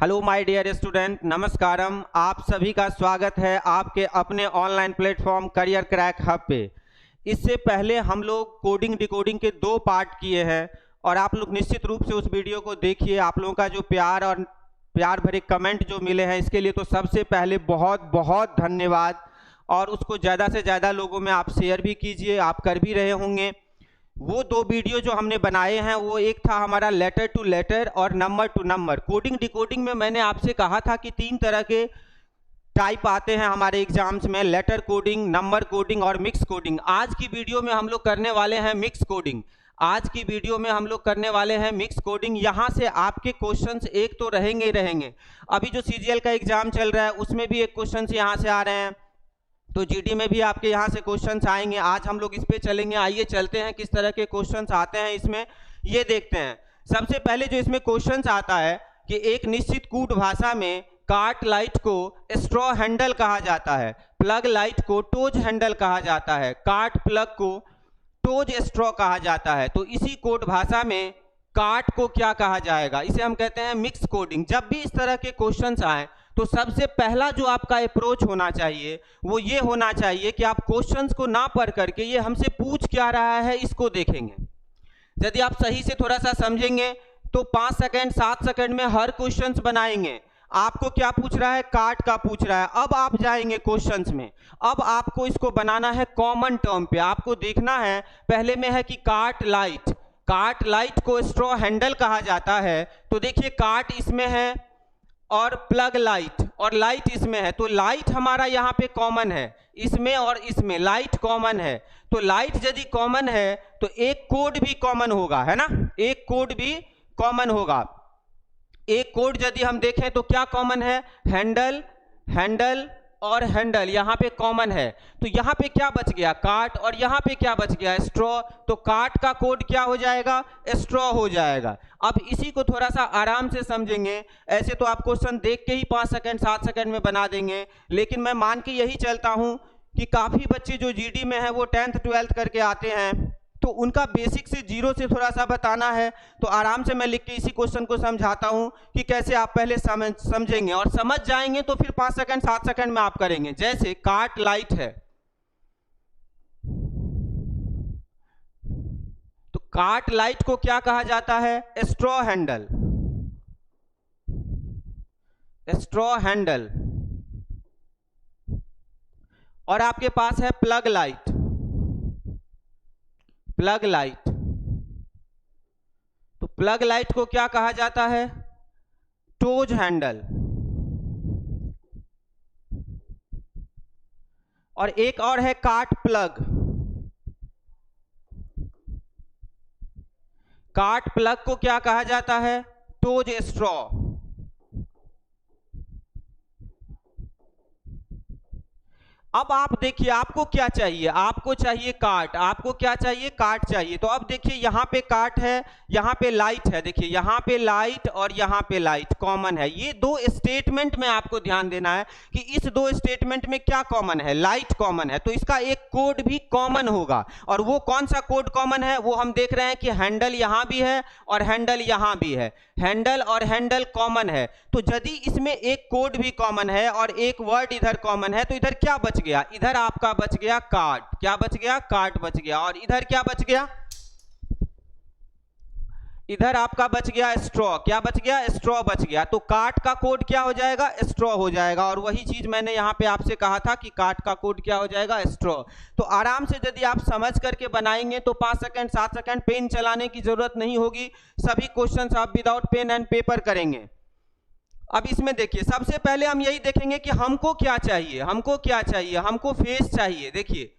Hello my dear student, नमस्कारम। आप सभी का स्वागत है आपके अपने online platform career crack hub पे। इससे पहले हम लोग कोडिंग डिकोडिंग के 2 पार्ट किए हैं और आप लोग निश्चित रूप से उस वीडियो को देखिए। आप लोगों का जो प्यार भरे कमेंट जो मिले हैं इसके लिए तो सबसे पहले बहुत बहुत धन्यवाद। और उसको ज़्यादा से ज़्यादा लोगों में आप शेयर भी कीजिए, आप कर भी रहे होंगे। वो 2 वीडियो जो हमने बनाए हैं वो एक था हमारा लेटर टू लेटर और number two number. Coding decoding में मैंने आपसे कहा था कि 3 तरह के टाइप आते हैं हमारे एग्जाम्स में, लेटर कोडिंग, नंबर कोडिंग और मिक्स कोडिंग। आज की वीडियो में हम लोग करने वाले हैं मिक्स कोडिंग। आज की वीडियो में हम लोग करने वाले हैं मिक्स कोडिंग। यहाँ से आपके क्वेश्चंस एक तो रहेंगे ही रहेंगे। अभी जो सीजीएल का एग्जाम चल रहा है उसमें भी एक क्वेश्चन यहाँ से आ रहे हैं, तो जीडी में भी आपके यहाँ से क्वेश्चंस आएंगे। आज हम लोग इस पे चलेंगे। आइए चलते हैं किस तरह के क्वेश्चंस आते हैं इसमें, ये देखते हैं। सबसे पहले जो इसमें क्वेश्चंस आता है कि एक निश्चित कूट भाषा में काट लाइट को स्ट्रॉ हैंडल कहा जाता है, प्लग लाइट को टोज हैंडल कहा जाता है, काट प्लग को टोज स्ट्रॉ कहा जाता है। तो इसी कोड भाषा में काट को क्या कहा जाएगा, इसे हम कहते हैं मिक्स कोडिंग। जब भी इस तरह के क्वेश्चंस आए तो सबसे पहला जो आपका अप्रोच होना चाहिए वो ये होना चाहिए कि आप क्वेश्चंस को ना पढ़ करके ये हमसे पूछ क्या रहा है इसको देखेंगे। यदि आप सही से थोड़ा सा समझेंगे तो 5 सेकंड 7 सेकंड में हर क्वेश्चंस बनाएंगे। आपको क्या पूछ रहा है, काट का पूछ रहा है। अब आप जाएंगे क्वेश्चंस में, अब आपको इसको बनाना है कॉमन टर्म पे। आपको देखना है पहले में है कि काट लाइट को स्ट्रॉ हैंडल कहा जाता है। तो देखिए काट इसमें है और प्लग लाइट और लाइट इसमें है, तो लाइट हमारा यहाँ पे कॉमन है, इसमें और इसमें लाइट कॉमन है। तो लाइट यदि कॉमन है तो एक कोड भी कॉमन होगा, है ना, एक कोड भी कॉमन होगा। एक कोड यदि हम देखें तो क्या कॉमन है, हैंडल और हैंडल यहाँ पे कॉमन है। तो यहाँ पे क्या बच गया, काट, और यहाँ पे क्या बच गया, स्ट्रॉ। तो काट का कोड क्या हो जाएगा, स्ट्रॉ हो जाएगा। अब इसी को थोड़ा सा आराम से समझेंगे। ऐसे तो आप क्वेश्चन देख के ही 5 सेकंड 7 सेकंड में बना देंगे, लेकिन मैं मान के यही चलता हूँ कि काफ़ी बच्चे जो जीडी में है वो 10th 12th करके आते हैं, तो उनका बेसिक से 0 से थोड़ा सा बताना है। तो आराम से मैं लिख के इसी क्वेश्चन को समझाता हूं कि कैसे आप पहले समझेंगे और समझ जाएंगे तो फिर 5 सेकंड 7 सेकंड में आप करेंगे। जैसे काट लाइट है, तो काट लाइट को क्या कहा जाता है, स्ट्रॉ हैंडल। और आपके पास है प्लग लाइट, तो प्लग लाइट को क्या कहा जाता है, टोज हैंडल। और एक और है काट प्लग को क्या कहा जाता है, टोज स्ट्रॉ। अब आप देखिए आपको क्या चाहिए, आपको चाहिए काट, आपको क्या चाहिए, काट चाहिए। तो अब देखिए यहाँ पे काट है, यहाँ पे लाइट है। देखिए यहाँ पे लाइट और यहाँ पे लाइट कॉमन है। ये 2 स्टेटमेंट में आपको ध्यान देना है कि इस 2 स्टेटमेंट में क्या कॉमन है, लाइट कॉमन है, तो इसका एक कोड भी कॉमन होगा। और वो कौन सा कोड कॉमन है, वो हम देख रहे हैं कि हैंडल यहाँ भी है और हैंडल यहाँ भी है, हैंडल और हैंडल कॉमन है। तो यदि इसमें एक कोड भी कॉमन है और एक वर्ड इधर कॉमन है तो इधर क्या बच गया, इधर आपका बच गया काट। क्या बच गया, काट बच गया। और इधर क्या बच गया, इधर आपका बच गया स्ट्रॉ। क्या बच गया, स्ट्रॉ बच गया। तो काट का कोड क्या हो जाएगा, स्ट्रॉ हो जाएगा। और वही चीज मैंने यहाँ पे आपसे कहा था कि काट का कोड क्या हो जाएगा, स्ट्रॉ। तो आराम से यदि आप समझ करके बनाएंगे तो 5 सेकंड 7 सेकंड पेन चलाने की जरूरत नहीं होगी। सभी क्वेश्चंस आप विदाउट पेन एंड पेपर करेंगे। अब इसमें देखिए सबसे पहले हम यही देखेंगे कि हमको क्या चाहिए, हमको फेस चाहिए। देखिए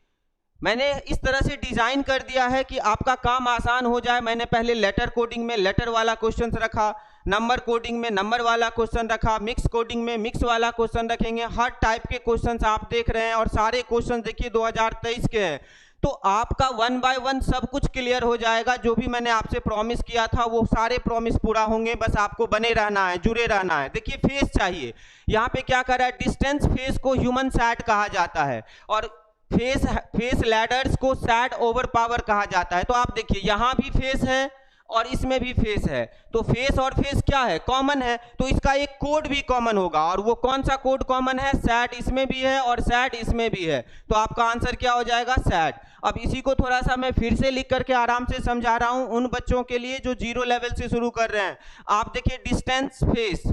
मैंने इस तरह से डिजाइन कर दिया है कि आपका काम आसान हो जाए। मैंने पहले लेटर कोडिंग में लेटर वाला क्वेश्चन रखा, नंबर कोडिंग में नंबर वाला क्वेश्चन रखा, मिक्स कोडिंग में मिक्स वाला क्वेश्चन रखेंगे। हर टाइप के क्वेश्चंस आप देख रहे हैं और सारे क्वेश्चन देखिए 2023 के हैं। तो आपका 1 बाय 1 सब कुछ क्लियर हो जाएगा। जो भी मैंने आपसे प्रॉमिस किया था वो सारे प्रॉमिस पूरा होंगे, बस आपको बने रहना है, जुड़े रहना है। देखिए फेस चाहिए, यहाँ पे क्या कर रहा है, डिस्टेंस फेस को ह्यूमन सैट कहा जाता है और फेस लैडर्स को सैट ओवर पावर कहा जाता है। तो आप देखिए यहाँ भी फेस है और इसमें भी फेस है, तो फेस और फेस क्या है, कॉमन है, तो इसका एक कोड भी कॉमन होगा। और वो कौन सा कोड कॉमन है, सैट इसमें भी है और सैट इसमें भी है, तो आपका आंसर क्या हो जाएगा, सैट। अब इसी को थोड़ा सा मैं फिर से लिख करके आराम से समझा रहा हूं उन बच्चों के लिए जो 0 लेवल से शुरू कर रहे हैं। आप देखिए डिस्टेंस फेस,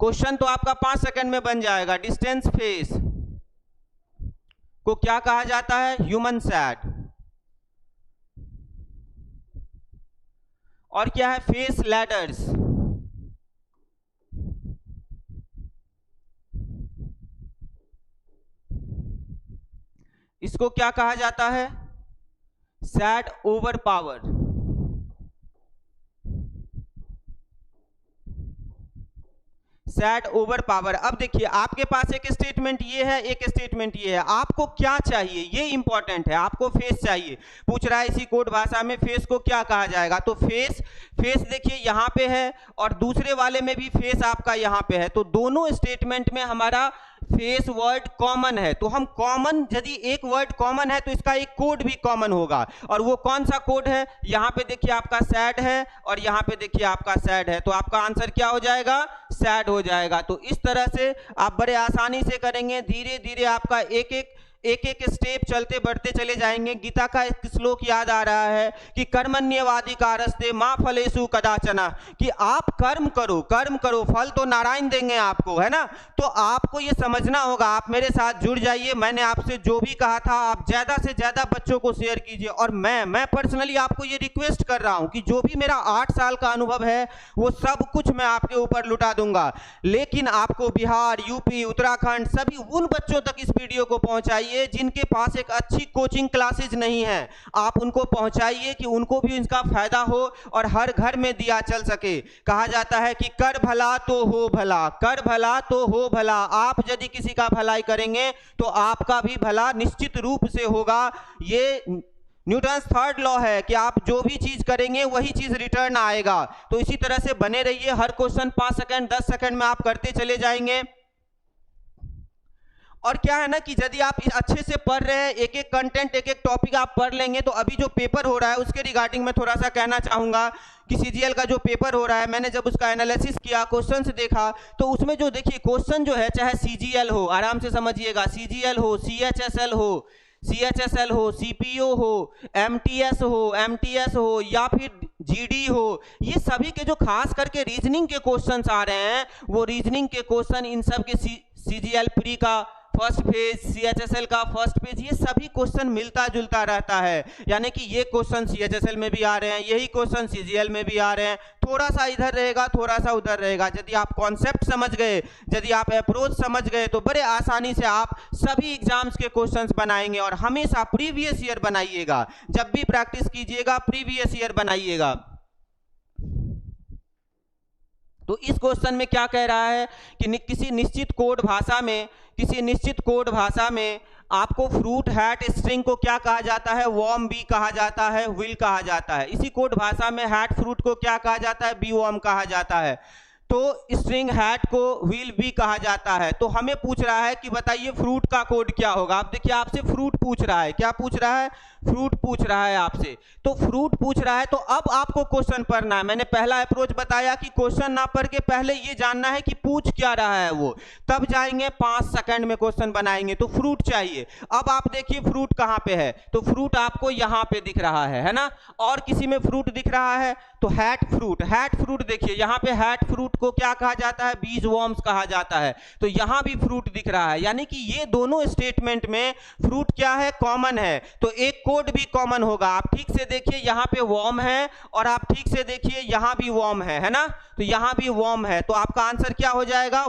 क्वेश्चन तो आपका 5 सेकंड में बन जाएगा। डिस्टेंस फेस को क्या कहा जाता है, ह्यूमन सैट। और क्या है, फेस लैडर्स, इसको क्या कहा जाता है, sat over power. Sat over power. अब देखिए आपके पास एक स्टेटमेंट ये है, एक स्टेटमेंट ये है, आपको क्या चाहिए, ये इंपॉर्टेंट है। आपको फेस चाहिए, पूछ रहा है इसी कोड भाषा में फेस को क्या कहा जाएगा, तो फेस देखिए यहां पे है और दूसरे वाले में भी फेस आपका यहां पे है, तो दोनों स्टेटमेंट में हमारा फेस वर्ड कॉमन है। तो हम कॉमन, यदि एक वर्ड कॉमन है तो इसका एक कोड भी कॉमन होगा, और वो कौन सा कोड है, यहां पे देखिए आपका सैड है और यहां पे देखिए आपका सैड है, तो आपका आंसर क्या हो जाएगा, सैड हो जाएगा। तो इस तरह से आप बड़े आसानी से करेंगे, धीरे धीरे आपका एक एक स्टेप चलते बढ़ते चले जाएंगे। गीता का एक श्लोक याद आ रहा है कि कर्मण्येवाधिकारस्ते मा फलेषु कदाचन, कि आप कर्म करो, फल तो नारायण देंगे आपको, है ना। तो आपको ये समझना होगा, आप मेरे साथ जुड़ जाइए। मैंने आपसे जो भी कहा था आप ज्यादा से ज्यादा बच्चों को शेयर कीजिए, और मैं पर्सनली आपको ये रिक्वेस्ट कर रहा हूं कि जो भी मेरा 8 साल का अनुभव है वो सब कुछ मैं आपके ऊपर लुटा दूंगा, लेकिन आपको बिहार, यूपी, उत्तराखंड सभी उन बच्चों तक इस वीडियो को पहुंचाइए जिनके पास एक अच्छी कोचिंग क्लासेज नहीं है। आप उनको पहुंचाइए कि उनको भी इसका फायदा हो और हर घर में दिया चल सके। कहा जाता है कि कर भला तो हो भला, कर भला तो हो भला। आप यदि किसी का भलाई करेंगे तो आपका भी भला निश्चित रूप से होगा। ये न्यूटन्स थर्ड लॉ है कि आप जो भी चीज करेंगे वही चीज रिटर्न आएगा। तो इसी तरह से बने रहिए, हर क्वेश्चन 5 सेकंड 10 सेकंड में आप करते चले जाएंगे। और क्या है ना कि यदि आप अच्छे से पढ़ रहे हैं, एक एक कंटेंट, एक एक टॉपिक आप पढ़ लेंगे, तो अभी जो पेपर हो रहा है उसके रिगार्डिंग में थोड़ा सा कहना चाहूंगा कि सीजीएल का जो पेपर हो रहा है, मैंने जब उसका एनालिसिस किया, क्वेश्चन देखा, तो उसमें जो देखिए क्वेश्चन जो है, चाहे सीजीएल हो, आराम से समझिएगा, सीजीएल हो, सीएचएसएल हो, सीपीओ हो, एमटीएस हो या फिर जीडी हो, ये सभी के जो खास करके रीजनिंग के क्वेश्चंस आ रहे हैं, वो रीजनिंग के क्वेश्चन इन सब के सीजीएल प्री का फर्स्ट पेज, सीएचएसएल का फर्स्ट पेज, ये सभी क्वेश्चन मिलता जुलता रहता है। यानी कि ये क्वेश्चन सीएचएसएल में भी आ रहे हैं, यही क्वेश्चन सीजीएल में भी आ रहे हैं, थोड़ा सा इधर रहेगा, थोड़ा सा उधर रहेगा। यदि आप कॉन्सेप्ट समझ गए, यदि आप अप्रोच समझ गए, तो बड़े आसानी से आप सभी एग्जाम्स के क्वेश्चंस बनाएंगे। और हमेशा प्रीवियस ईयर बनाइएगा, जब भी प्रैक्टिस कीजिएगा प्रीवियस ईयर बनाइएगा। तो इस क्वेश्चन में क्या कह रहा है कि किसी निश्चित कोड भाषा में आपको फ्रूट हैट स्ट्रिंग को क्या कहा जाता है, वॉर्म बी कहा जाता है, विल कहा जाता है। इसी कोड भाषा में हैट फ्रूट को क्या कहा जाता है, बी वॉर्म कहा जाता है। तो स्ट्रिंग हैट को विल भी कहा जाता है। तो हमें पूछ रहा है कि बताइए फ्रूट का कोड क्या होगा। आप देखिए आपसे फ्रूट पूछ रहा है, क्या पूछ रहा है, फ्रूट पूछ रहा है आपसे। तो फ्रूट पूछ रहा है, तो अब आपको क्वेश्चन पढ़ना है। मैंने पहला अप्रोच बताया कि क्वेश्चन ना पढ़ के पहले ये जानना है कि पूछ क्या रहा है वो, तब जाएंगे 5 सेकंड में क्वेश्चन बनाएंगे। तो फ्रूट चाहिए। अब आप देखिए फ्रूट कहां पे है, तो फ्रूट आपको यहां पे दिख रहा है ना। और किसी में फ्रूट दिख रहा है तो हैट फ्रूट देखिए यहां पे हैट फ्रूट को क्या कहा जाता है, बीज वॉर्म्स कहा जाता है। तो यहां भी फ्रूट दिख रहा है, यानी कि ये दोनों स्टेटमेंट में फ्रूट क्या है, कॉमन है। तो एक कोड भी कॉमन होगा। आप ठीक से देखिए यहां पे वॉर्म है और आप ठीक से देखिए यहां भी वॉर्म है ना। तो यहां भी वॉर्म है, तो आपका आंसर क्या हो जाएगा,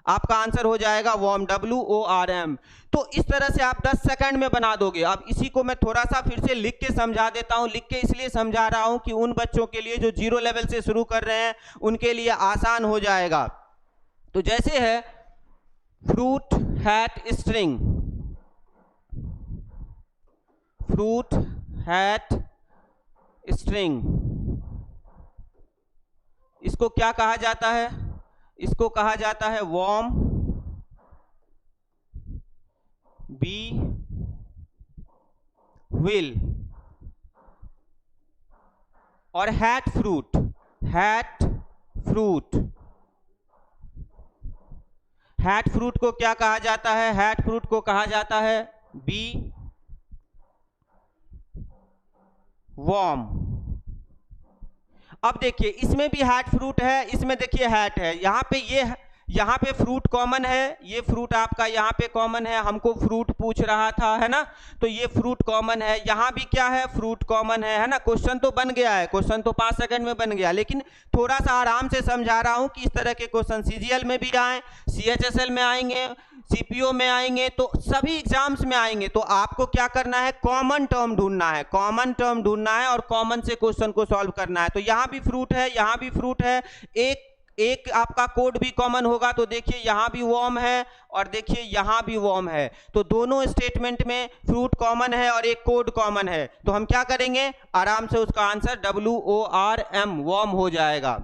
आपका आंसर हो जाएगा वॉर्म, WORM। तो इस तरह से आप 10 सेकंड में बना दोगे। अब इसी को मैं थोड़ा सा फिर से लिख के समझा देता हूं। लिख के इसलिए समझा रहा हूं कि उन बच्चों के लिए जो 0 लेवल से शुरू कर रहे हैं उनके लिए आसान हो जाएगा। तो जैसे है fruit hat string, fruit hat string, इसको क्या कहा जाता है, इसको कहा जाता है वॉर्म बी विल। और hat fruit, hat fruit, hat fruit को क्या कहा जाता है? हैट फ्रूट को कहा जाता है बी वॉर्म। अब देखिए इसमें भी हैट फ्रूट है, इसमें देखिए हैट है, यहाँ पे फ्रूट कॉमन है, ये फ्रूट आपका यहाँ पे कॉमन है, हमको फ्रूट पूछ रहा था, है ना, तो ये फ्रूट कॉमन है, यहाँ भी क्या है? फ्रूट कॉमन है ना। क्वेश्चन तो बन गया है, क्वेश्चन तो 5 सेकंड में बन गया, लेकिन थोड़ा सा आराम से समझा रहा हूँ कि इस तरह के क्वेश्चन सीजीएल में भी आए, सीएचएसएल में आएंगे, सीपीओ में आएंगे, तो सभी एग्जाम्स में आएंगे। तो आपको क्या करना है? कॉमन टर्म ढूंढना है, कॉमन टर्म ढूंढना है और कॉमन से क्वेश्चन को सॉल्व करना है। तो यहाँ भी फ्रूट है, यहाँ भी फ्रूट है, एक आपका कोड भी कॉमन होगा, तो देखिए यहाँ भी वॉर्म है और देखिए यहाँ भी वॉर्म है, तो दोनों स्टेटमेंट में फ्रूट कॉमन है और एक कोड कॉमन है। तो हम क्या करेंगे? आराम से उसका आंसर WORM वॉर्म हो जाएगा।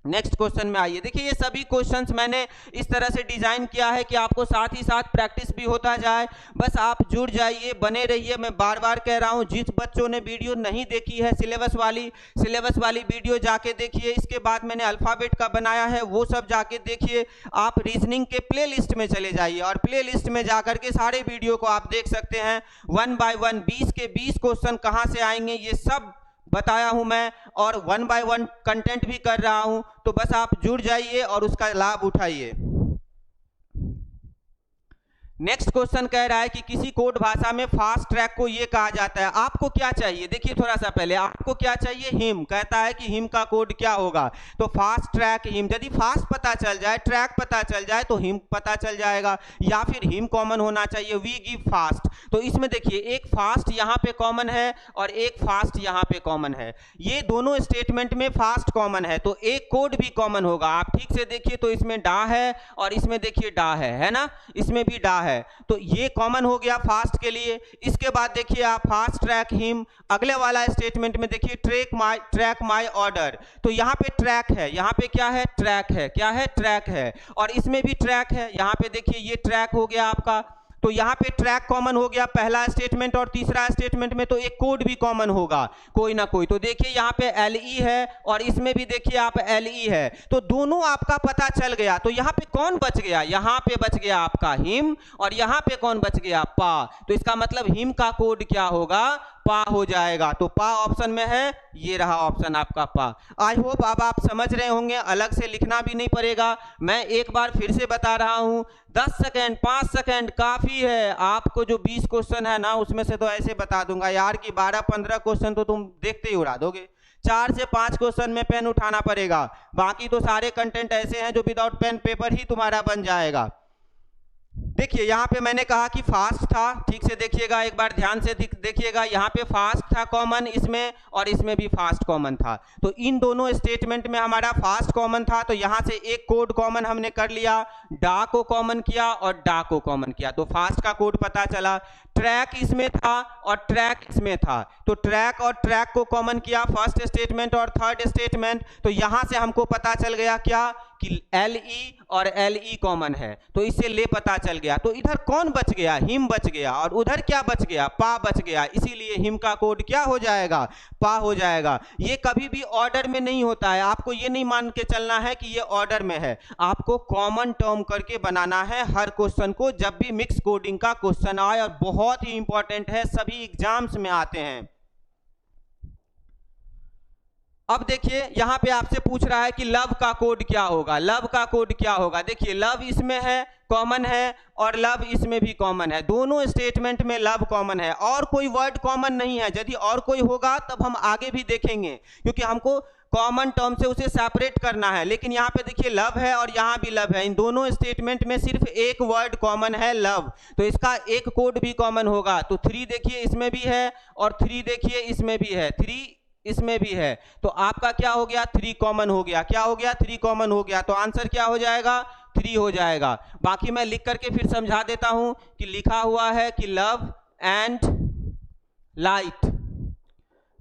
नेक्स्ट क्वेश्चन में आइए। देखिए ये सभी क्वेश्चंस मैंने इस तरह से डिजाइन किया है कि आपको साथ ही साथ प्रैक्टिस भी होता जाए, बस आप जुड़ जाइए, बने रहिए। मैं बार बार कह रहा हूं, जिस बच्चों ने वीडियो नहीं देखी है सिलेबस वाली वीडियो जाके देखिए। इसके बाद मैंने अल्फाबेट का बनाया है, वो सब जाके देखिए। आप रीजनिंग के प्ले लिस्ट में चले जाइए और प्ले लिस्ट में जाकर के सारे वीडियो को आप देख सकते हैं। 1 बाय 1 20 के 20 क्वेश्चन कहाँ से आएंगे ये सब बताया हूं मैं, और 1 बाय 1 कंटेंट भी कर रहा हूं। तो बस आप जुड़ जाइए और उसका लाभ उठाइए। नेक्स्ट क्वेश्चन कह रहा है कि किसी कोड भाषा में फास्ट ट्रैक को ये कहा जाता है। आपको क्या चाहिए? देखिए थोड़ा सा पहले आपको क्या चाहिए? हिम। कहता है कि हिम का कोड क्या होगा? तो फास्ट ट्रैक हिम। यदि फास्ट पता चल जाए, ट्रैक पता चल जाए तो हिम पता चल जाएगा, या फिर हिम कॉमन होना चाहिए, वी गिव फास्ट। तो इसमें देखिए एक फास्ट यहाँ पे कॉमन है और एक फास्ट यहाँ पे कॉमन है, ये दोनों स्टेटमेंट में फास्ट कॉमन है, तो एक कोड भी कॉमन होगा। आप ठीक से देखिए तो इसमें डा है और इसमें देखिए डा है ना, इसमें भी डा है, तो ये कॉमन हो गया फास्ट के लिए। इसके बाद देखिए आप फास्ट ट्रैक हिम। अगले वाला स्टेटमेंट में देखिए ट्रैक माय ऑर्डर, तो यहाँ पे ट्रैक है, यहाँ पे क्या है? ट्रैक है, क्या है? ट्रैक है, और इसमें भी ट्रैक है, यहाँ पे देखिए ये ट्रैक हो गया आपका। तो यहाँ पे ट्रैक कॉमन हो गया पहला स्टेटमेंट, और तीसरा स्टेटमेंट में तो एक कोड भी कॉमन होगा कोई ना कोई। तो देखिए यहाँ पे LE है और इसमें भी देखिए आप LE है, तो दोनों आपका पता चल गया। तो यहाँ पे कौन बच गया? यहाँ पे बच गया आपका हिम, और यहाँ पे कौन बच गया? पा। तो इसका मतलब हिम का कोड क्या होगा? पा हो जाएगा। तो पा ऑप्शन में है, ये रहा ऑप्शन आपका पा। आई होप अब आप समझ रहे होंगे, अलग से लिखना भी नहीं पड़ेगा। मैं एक बार फिर से बता रहा हूं, 10 सेकंड 5 सेकंड काफी है। आपको जो 20 क्वेश्चन है ना, उसमें से तो ऐसे बता दूंगा यार कि 12-15 क्वेश्चन तो तुम देखते ही उड़ा दोगे। 4 से 5 क्वेश्चन में पेन उठाना पड़ेगा, बाकी तो सारे कंटेंट ऐसे हैं जो विदाउट पेन पेपर ही तुम्हारा बन जाएगा। देखिए यहाँ पे मैंने कहा कि फास्ट था, ठीक से देखिएगा, एक बार ध्यान से देखिएगा। यहाँ पे फास्ट था कॉमन इसमें, और इसमें भी फास्ट कॉमन था। तो इन दोनों स्टेटमेंट में हमारा फास्ट कॉमन था, तो यहाँ से एक कोड कॉमन हमने कर लिया, डा को कॉमन किया और डा को कॉमन किया, तो फास्ट का कोड पता चला। ट्रैक इसमें था और ट्रैक इसमें था, तो ट्रैक और ट्रैक को कॉमन किया, फर्स्ट स्टेटमेंट और थर्ड स्टेटमेंट। तो यहाँ से हमको पता चल गया क्या? कि LE और LE कॉमन है, तो इससे ले पता चल गया। तो इधर कौन बच गया? हिम बच गया, और उधर क्या बच गया? पा बच गया, इसीलिए हिम का कोड क्या हो जाएगा? पा हो जाएगा। ये कभी भी ऑर्डर में नहीं होता है, आपको ये नहीं मान के चलना है कि ये ऑर्डर में है, आपको कॉमन टर्म करके बनाना है हर क्वेश्चन को जब भी मिक्स कोडिंग का क्वेश्चन आए, और बहुत ही इंपॉर्टेंट है, सभी एग्जाम्स में आते हैं। अब देखिए यहां पे आपसे पूछ रहा है कि लव का कोड क्या होगा? लव का कोड क्या होगा? देखिए लव इसमें है, कॉमन है, और लव इसमें भी कॉमन है, दोनों स्टेटमेंट में लव कॉमन है, और कोई वर्ड कॉमन नहीं है। यदि और कोई होगा तब हम आगे भी देखेंगे, क्योंकि हमको कॉमन टर्म से उसे सेपरेट करना है। लेकिन यहाँ पे देखिए लव है और यहाँ भी लव है, इन दोनों स्टेटमेंट में सिर्फ एक वर्ड कॉमन है, लव, तो इसका एक कोड भी कॉमन होगा। तो 3 देखिए इसमें भी है, और 3 देखिए इसमें भी है, 3 इसमें भी है, तो आपका क्या हो गया? 3 कॉमन हो गया। क्या हो गया? 3 कॉमन हो गया। तो आंसर क्या हो जाएगा? 3 हो जाएगा। बाकी मैं लिख करके फिर समझा देता हूं कि लिखा हुआ है कि love and light,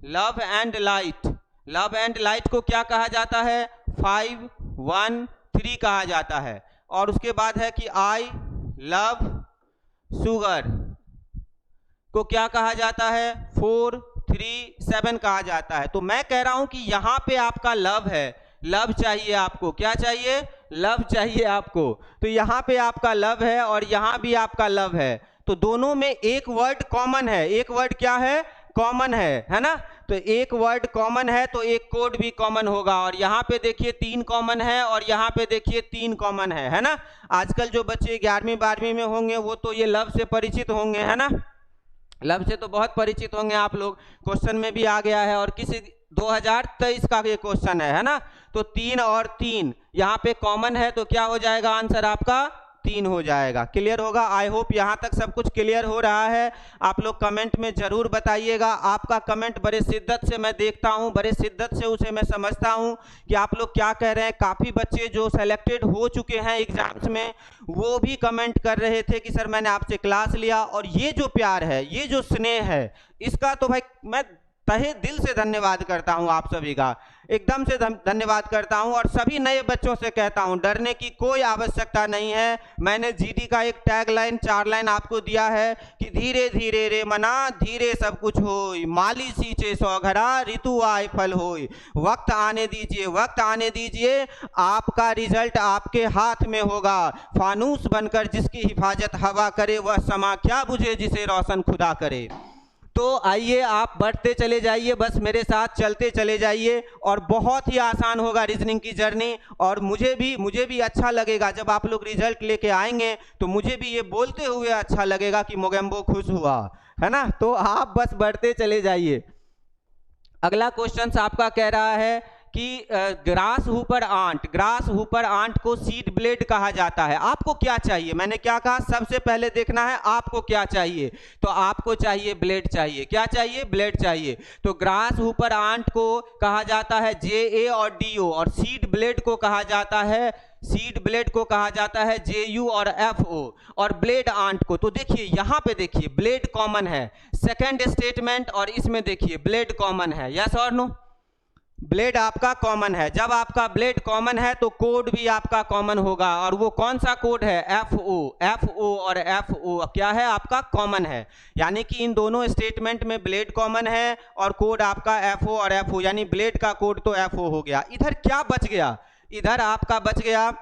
love and light, love and light को क्या कहा जाता है? 5 1 3 कहा जाता है। और उसके बाद है कि आई लव शुगर को क्या कहा जाता है? 4 37 कहा जाता है। तो मैं कह रहा हूं कि यहां पे आपका लव है, लव चाहिए आपको, क्या चाहिए, लव चाहिए आपको। तो यहां पे आपका लव है और यहां भी आपका लव है, तो दोनों में एक वर्ड कॉमन है, एक वर्ड क्या है, कॉमन है ना। तो एक वर्ड कॉमन है तो एक कोड भी कॉमन होगा, और यहाँ पे देखिए 3 कॉमन है और यहाँ पे देखिए 3 कॉमन है ना। आजकल जो बच्चे 11वीं 12वीं में होंगे वो तो ये लव से परिचित होंगे, है ना, लव से तो बहुत परिचित होंगे आप लोग, क्वेश्चन में भी आ गया है और किसी 2023 का ये क्वेश्चन है ना। तो 3 और 3 यहाँ पे कॉमन है, तो क्या हो जाएगा आंसर आपका, 3 हो जाएगा। क्लियर होगा, आई होप यहाँ तक सब कुछ क्लियर हो रहा है। आप लोग कमेंट में जरूर बताइएगा, आपका कमेंट बड़े शिद्दत से मैं देखता हूँ, बड़े शिद्दत से उसे मैं समझता हूँ कि आप लोग क्या कह रहे हैं। काफ़ी बच्चे जो सेलेक्टेड हो चुके हैं एग्जाम्स में वो भी कमेंट कर रहे थे कि सर मैंने आपसे क्लास लिया, और ये जो प्यार है, ये जो स्नेह है, इसका तो भाई मैं तहे दिल से धन्यवाद करता हूं, आप सभी का एकदम से धन्यवाद करता हूं। और सभी नए बच्चों से कहता हूं डरने की कोई आवश्यकता नहीं है। मैंने जीडी का एक टैग लाइन 4 लाइन आपको दिया है कि धीरे धीरे रे मना धीरे सब कुछ होई, माली सींचे सौ घरा ऋतु आए फल होई, वक्त आने दीजिए, वक्त आने दीजिए, आपका रिजल्ट आपके हाथ में होगा। फानूस बनकर जिसकी हिफाजत हवा करे, वह समा क्या बुझे जिसे रोशन खुदा करे। तो आइए आप बढ़ते चले जाइए, बस मेरे साथ चलते चले जाइए, और बहुत ही आसान होगा रीजनिंग की जर्नी। और मुझे भी अच्छा लगेगा जब आप लोग रिजल्ट लेके आएंगे, तो मुझे भी ये बोलते हुए अच्छा लगेगा कि मोगेम्बो खुश हुआ, है ना। तो आप बस बढ़ते चले जाइए। अगला क्वेश्चन आपका कह रहा है कि grasshopper ant, grasshopper ant को सीड ब्लेड कहा जाता है। आपको क्या चाहिए, मैंने क्या कहा, सबसे पहले देखना है आपको क्या चाहिए। तो आपको चाहिए ब्लेड चाहिए, क्या चाहिए, ब्लेड चाहिए। तो ग्रास हुपर आंट को कहा जाता है JA और DO, और सीड ब्लेड को कहा जाता है, सीड ब्लेड को कहा जाता है JU और FO। और ब्लेड आंट को, तो देखिए यहाँ पे देखिए ब्लेड कॉमन है, सेकेंड स्टेटमेंट, और इसमें देखिए ब्लेड कॉमन है, यस और नो, ब्लेड आपका कॉमन है। जब आपका ब्लेड कॉमन है तो कोड भी आपका कॉमन होगा, और वो कौन सा कोड है, FO, FO और FO क्या है आपका, कॉमन है। यानी कि इन दोनों स्टेटमेंट में ब्लेड कॉमन है और कोड आपका FO और FO, यानी ब्लेड का कोड तो FO हो गया। इधर क्या बच गया, इधर आपका बच गया,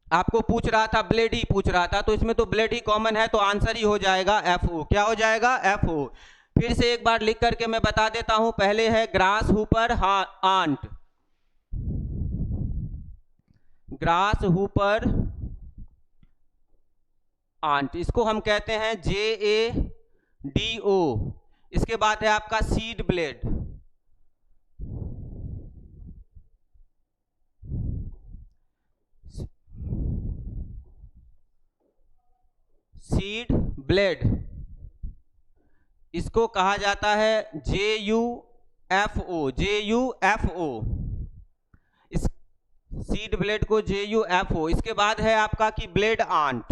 आपको पूछ रहा था ब्लेड ही पूछ रहा था, तो इसमें तो ब्लेड ही कॉमन है, तो आंसर ही हो जाएगा FO। क्या हो जाएगा, FO। फिर से एक बार लिख करके मैं बता देता हूं, पहले है grasshopper ant, grasshopper ant, इसको हम कहते हैं JADO। इसके बाद है आपका सीड ब्लेड, सीड ब्लेड, इसको कहा जाता है JUFO, JUFO, इस सीड ब्लेड को JUFO। इसके बाद है आपका कि ब्लेड आंट,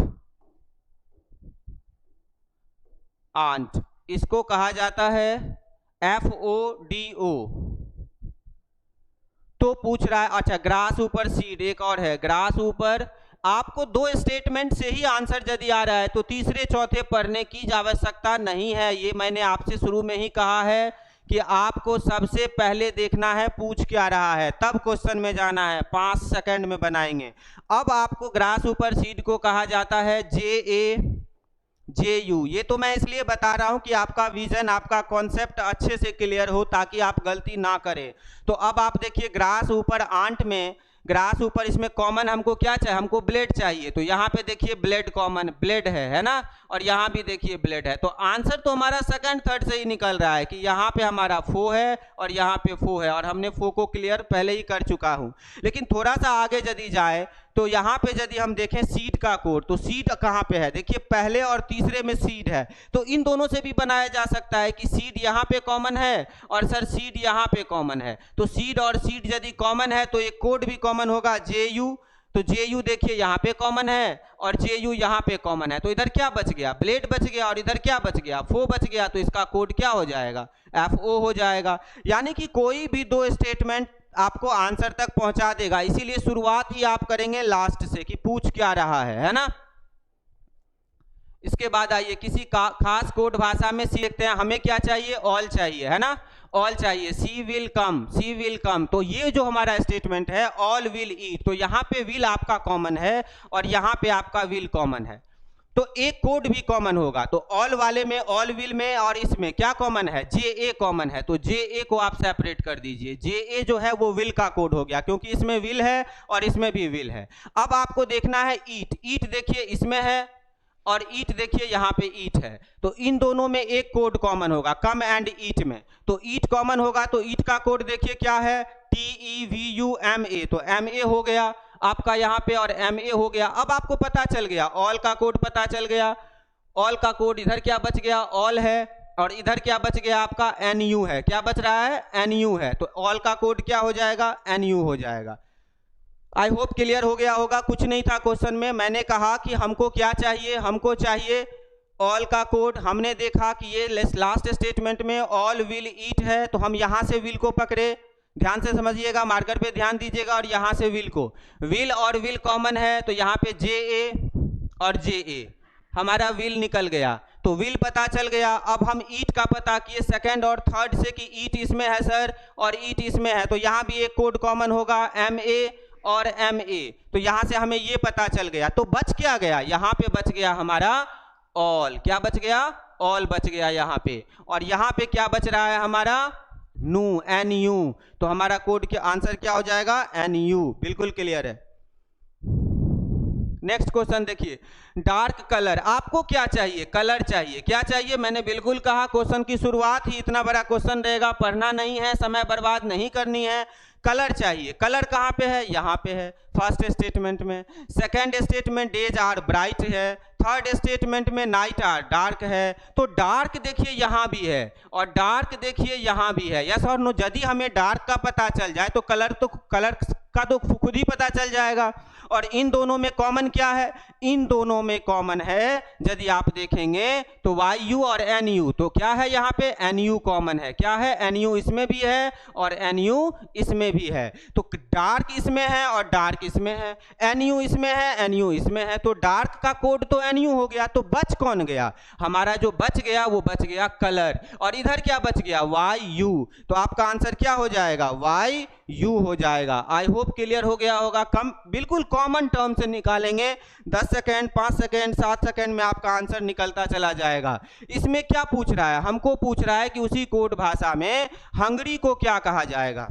आंट, इसको कहा जाता है FODO। तो पूछ रहा है, अच्छा ग्रास ऊपर सीड, एक और है ग्रास ऊपर। आपको 2 स्टेटमेंट से ही आंसर यदि आ रहा है तो तीसरे चौथे पढ़ने की आवश्यकता नहीं है। ये मैंने आपसे शुरू में ही कहा है कि आपको सबसे पहले देखना है पूछ क्या रहा है, तब क्वेश्चन में जाना है, 5 सेकंड में बनाएंगे। अब आपको ग्रास ऊपर सीड को कहा जाता है JAJU। ये तो मैं इसलिए बता रहा हूं कि आपका विजन, आपका कॉन्सेप्ट अच्छे से क्लियर हो, ताकि आप गलती ना करें। तो अब आप देखिए ग्रास ऊपर आंट में, ग्रास ऊपर इसमें कॉमन हमको क्या चाहिए, हमको ब्लेड चाहिए। तो यहाँ पे देखिए ब्लेड कॉमन, ब्लेड है ना, और यहाँ भी देखिए ब्लेड है। तो आंसर तो हमारा सेकंड थर्ड से ही निकल रहा है कि यहाँ पे हमारा फो है और यहाँ पे फो है, और हमने फो को क्लियर पहले ही कर चुका हूँ। लेकिन थोड़ा सा आगे यदि जाए तो यहाँ पे यदि हम देखें सीड का कोड, तो सीड कहाँ पे है, देखिए पहले और तीसरे में सीड है। तो इन दोनों से भी बनाया जा सकता है कि सीड यहाँ पे कॉमन है और सर सीड यहाँ पे कॉमन है। तो सीड और सीड यदि कॉमन है तो एक कोड भी कॉमन होगा JU। तो JU देखिए यहाँ पे कॉमन है और JU यहाँ पे कॉमन है। तो इधर क्या बच गया, ब्लेड बच गया, और इधर क्या बच गया, फो बच गया। तो इसका कोड क्या हो जाएगा, FO हो जाएगा। यानी कि कोई भी 2 स्टेटमेंट आपको आंसर तक पहुंचा देगा। इसीलिए शुरुआत ही आप करेंगे लास्ट से कि पूछ क्या रहा है ना। इसके बाद आइए किसी खास कोड भाषा में सी लिखते हैं, हमें क्या चाहिए, ऑल चाहिए, है ना, ऑल चाहिए, सी will come, C will come. तो ये जो हमारा स्टेटमेंट है ऑल विल ईट, तो यहाँ पे विल आपका कॉमन है और यहाँ पे आपका विल कॉमन है, तो एक कोड भी कॉमन होगा। तो ऑल वाले में, ऑल विल में और इसमें क्या कॉमन है, जे ए कॉमन है, तो जे ए को आप सेपरेट कर दीजिए। जे ए जो है वो विल का कोड हो गया, क्योंकि इसमें विल है और इसमें भी विल है। अब आपको देखना है ईट, ईट देखिए इसमें है और ईट देखिए यहाँ पे ईट है, तो इन दोनों में एक कोड कॉमन होगा, कम एंड ईट में। तो ईट कॉमन होगा, तो ईट का कोड देखिए क्या है, TEVUMA, तो MA हो गया आपका यहाँ पे और MA हो गया। अब आपको पता चल गया, ऑल का कोड पता चल गया, ऑल का कोड इधर क्या बच गया, ऑल है, और इधर क्या बच गया आपका, NU है, क्या बच रहा है, NU है, तो ऑल का कोड क्या हो जाएगा, NU हो जाएगा। आई होप क्लियर हो गया होगा, कुछ नहीं था क्वेश्चन में। मैंने कहा कि हमको क्या चाहिए, हमको चाहिए ऑल का कोड। हमने देखा कि ये लास्ट स्टेटमेंट में ऑल विल ईट है, तो हम यहाँ से विल को पकड़े, ध्यान से समझिएगा, मार्कर पे ध्यान दीजिएगा, और यहाँ से विल को, विल और विल कॉमन है, तो यहाँ पे जे ए और जे ए, हमारा विल निकल गया, तो विल पता चल गया। अब हम ईट का पता किए सेकंड और थर्ड से कि ईट इसमें है सर और ईट इसमें है, तो यहाँ भी एक कोड कॉमन होगा, MA और MA, तो यहाँ से हमें ये पता चल गया। तो बच क्या गया, यहाँ पे बच गया हमारा ऑल, क्या बच गया, ऑल बच गया यहाँ पे, और यहाँ पे क्या बच रहा है हमारा, NU, NU, तो हमारा कोड के आंसर क्या हो जाएगा, NU, बिल्कुल क्लियर है। नेक्स्ट क्वेश्चन देखिए, डार्क कलर, आपको क्या चाहिए, कलर चाहिए, क्या चाहिए, मैंने बिल्कुल कहा क्वेश्चन की शुरुआत ही इतना बड़ा क्वेश्चन रहेगा, पढ़ना नहीं है, समय बर्बाद नहीं करनी है, कलर चाहिए। कलर कहाँ पे है, यहाँ पे है फर्स्ट स्टेटमेंट में, second statement days are bright है, थर्ड स्टेटमेंट में नाइट आर डार्क है, तो डार्क देखिए यहाँ भी है और डार्क देखिए यहाँ भी है, यस और नो। यदि हमें डार्क का पता चल जाए तो कलर का तो खुद ही पता चल जाएगा। और इन दोनों में कॉमन क्या है, इन दोनों में कॉमन है, यदि आप देखेंगे तो YU और NU, तो क्या है यहाँ पे, NU कॉमन है, क्या है, NU इसमें भी है और NU इसमें भी है, तो डार्क इसमें है और डार्क इसमें है, NU इसमें है, NU इसमें है, तो डार्क का कोड तो NU हो गया। तो बच कौन गया, हमारा जो बच गया वो बच गया कलर, और इधर क्या बच गया, YU, तो आपका आंसर क्या हो जाएगा, YU हो जाएगा। आई होप क्लियर हो गया होगा, बिल्कुल कॉमन टर्म से निकालेंगे, 10 सेकेंड 5 सेकेंड 7 सेकेंड में आपका आंसर निकलता चला जाएगा। इसमें क्या पूछ रहा है, हमको पूछ रहा है कि उसी कोड भाषा में हंगरी को क्या कहा जाएगा,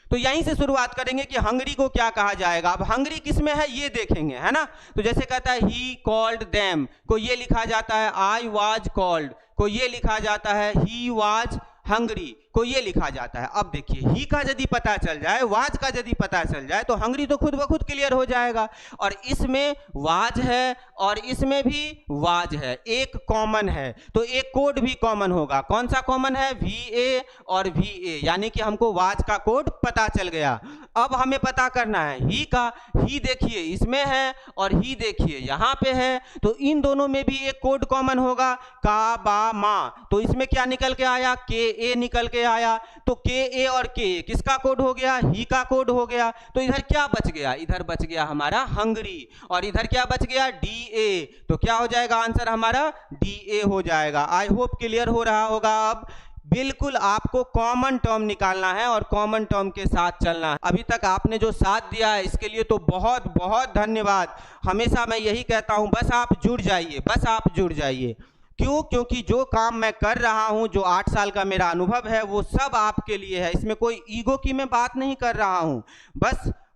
तो यहीं से शुरुआत करेंगे कि हंगरी को क्या कहा जाएगा। अब हंगरी किसमें है ये देखेंगे, है ना, तो जैसे कहता है ही कॉल्ड देम, को ये लिखा जाता है आई वाज कॉल्ड, को ये लिखा जाता है ही वाज हंगरी, को ये लिखा जाता है। अब देखिए ही का यदि पता चल जाए, वाज का यदि पता चल जाए, तो हंगरी तो खुद ब खुद क्लियर हो जाएगा। और इसमें वाज है और इसमें भी वाज है, एक कॉमन है, तो एक कोड भी कॉमन होगा। कौन सा कॉमन है, VA और VA, यानी कि हमको वाज का कोड पता चल गया। अब हमें पता करना है ही का, ही देखिए इसमें है और ही देखिए यहाँ पे है, तो इन दोनों में भी एक कोड कॉमन होगा, का बा मा, तो इसमें क्या निकल के आया, KA निकल के आया, तो KA और KA किसका कोड हो गया, ही का कोड हो गया। तो इधर क्या बच गया, इधर बच गया हमारा हंगरी, और इधर क्या बच गया, DA, तो क्या हो जाएगा आंसर हमारा, DA हो जाएगा। आई होप क्लियर हो रहा होगा। अब बिल्कुल आपको कॉमन टर्म निकालना है और कॉमन टर्म के साथ चलना है। अभी तक आपने जो साथ दिया है इसके लिए तो बहुत बहुत धन्यवाद। हमेशा मैं यही कहता हूं, बस आप जुड़ जाइए, बस आप जुड़ जाइए। क्यों, क्योंकि जो काम मैं कर रहा हूं, जो 8 साल का मेरा अनुभव है, वो सब आपके लिए है। इसमें कोई ईगो की मैं बात नहीं कर रहा हूं,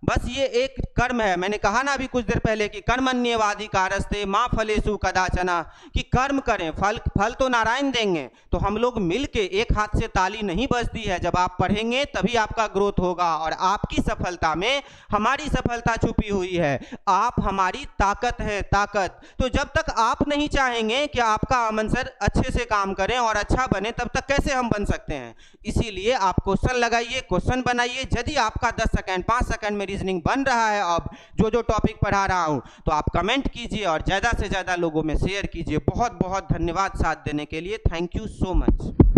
बस ये एक कर्म है। मैंने कहा ना अभी कुछ देर पहले कि कर्मण्येवाधिकारस्ते मा फलेषु कदाचन, कि कर्म करें, फल तो नारायण देंगे। तो हम लोग मिलके, एक हाथ से ताली नहीं बजती है, जब आप पढ़ेंगे तभी आपका ग्रोथ होगा, और आपकी सफलता में हमारी सफलता छुपी हुई है। आप हमारी ताकत है, ताकत। तो जब तक आप नहीं चाहेंगे कि आपका अमन सर अच्छे से काम करें और अच्छा बने, तब तक कैसे हम बन सकते हैं। इसीलिए आप क्वेश्चन लगाइए, क्वेश्चन बनाइए। यदि आपका 10 सेकेंड 5 सेकेंड में रीजनिंग बन रहा है, अब जो टॉपिक पढ़ा रहा हूं, तो आप कमेंट कीजिए और ज्यादा से ज्यादा लोगों में शेयर कीजिए। बहुत बहुत धन्यवाद साथ देने के लिए। Thank you so much.